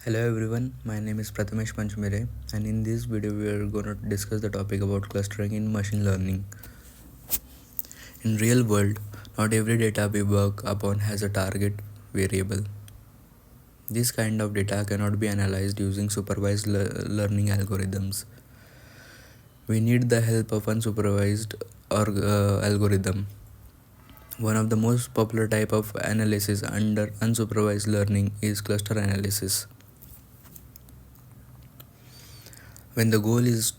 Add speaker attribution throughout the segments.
Speaker 1: Hello everyone, my name is Prathamesh Panchmire, and in this video we are going to discuss the topic about clustering in machine learning. In real world, not every data we work upon has a target variable. This kind of data cannot be analyzed using supervised learning algorithms. We need the help of unsupervised algorithm. One of the most popular type of analysis under unsupervised learning is cluster analysis. When the goal is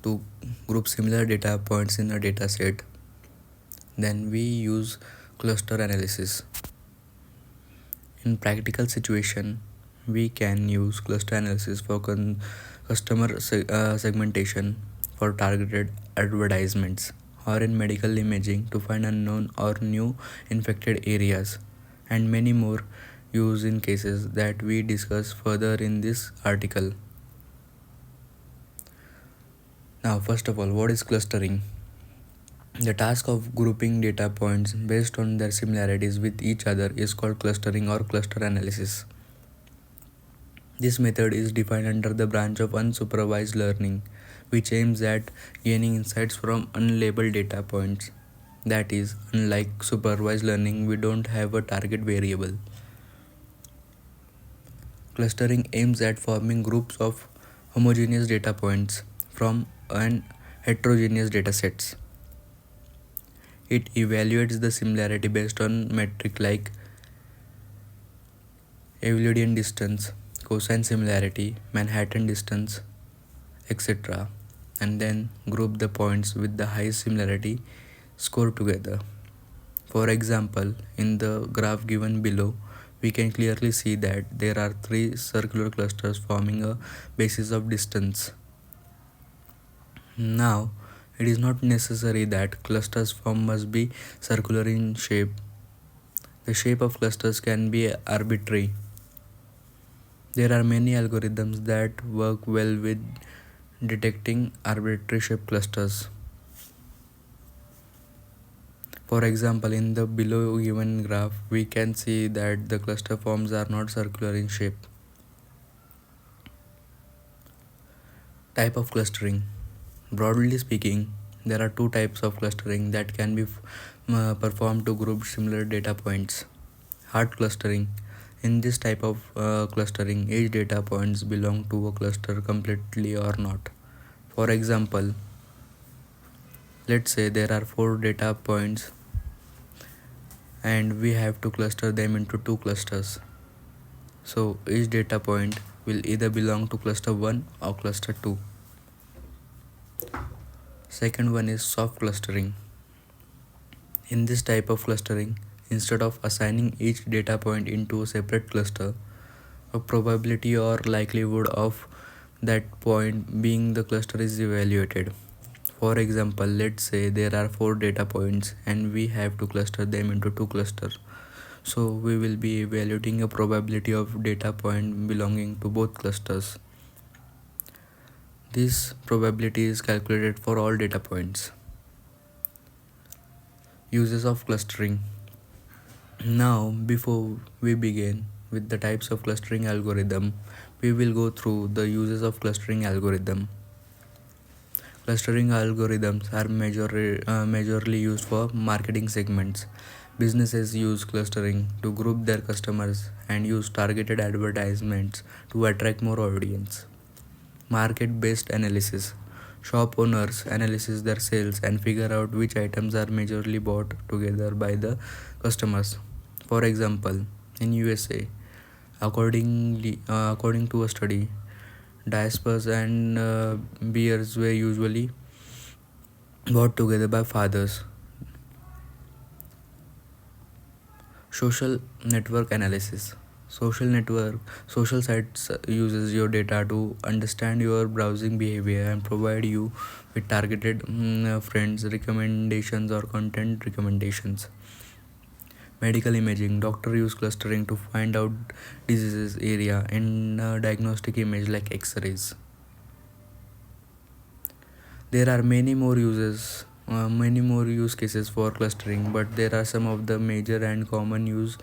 Speaker 1: to group similar data points in a data set, then we use cluster analysis. In practical situation, we can use cluster analysis for customer segmentation for targeted advertisements, or in medical imaging to find unknown or new infected areas, and many more use in cases that we discuss further in this article. Now, first of all, what is clustering? The task of grouping data points based on their similarities with each other is called clustering or cluster analysis. This method is defined under the branch of unsupervised learning, which aims at gaining insights from unlabeled data points. That is, unlike supervised learning, we don't have a target variable. Clustering aims at forming groups of homogeneous data points from an heterogeneous datasets. It evaluates the similarity based on metric like Euclidean distance, cosine similarity, Manhattan distance, etc., and then group the points with the highest similarity score together. For example, in the graph given below, we can clearly see that there are three circular clusters forming a basis of distance. Now, it is not necessary that clusters formed must be circular in shape. The shape of clusters can be arbitrary. There are many algorithms that work well with detecting arbitrary shape clusters. For example, in the below given graph, we can see that the cluster forms are not circular in shape. Type of clustering. Broadly speaking, there are two types of clustering that can be performed to group similar data points. Hard clustering. In this type of clustering, each data points belong to a cluster completely or not. For example, let's say there are 4 data points and we have to cluster them into 2 clusters. So each data point will either belong to cluster 1 or cluster 2. Second one is soft clustering. In this type of clustering, instead of assigning each data point into a separate cluster, a probability or likelihood of that point being the cluster is evaluated. For example, let's say there are 4 data points and we have to cluster them into 2 clusters. So we will be evaluating a probability of data point belonging to both clusters. This probability is calculated for all data points. Uses of clustering. Now, before we begin with the types of clustering algorithm, we will go through the uses of clustering algorithm. Clustering algorithms are majorly used for marketing segments. Businesses use clustering to group their customers and use targeted advertisements to attract more audience. Market-based analysis. Shop owners analyze their sales and figure out which items are majorly bought together by the customers. For example, in USA, according to a study, diapers and beers were usually bought together by fathers. Social network analysis. Social sites uses your data to understand your browsing behavior and provide you with targeted friends recommendations or content recommendations. Medical imaging. Doctor use clustering to find out diseases area in diagnostic image like X-rays. There are many more use cases for clustering, but there are some of the major and common use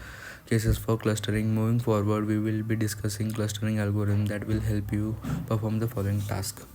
Speaker 1: cases for clustering. Moving forward, we will be discussing clustering algorithm that will help you perform the following task.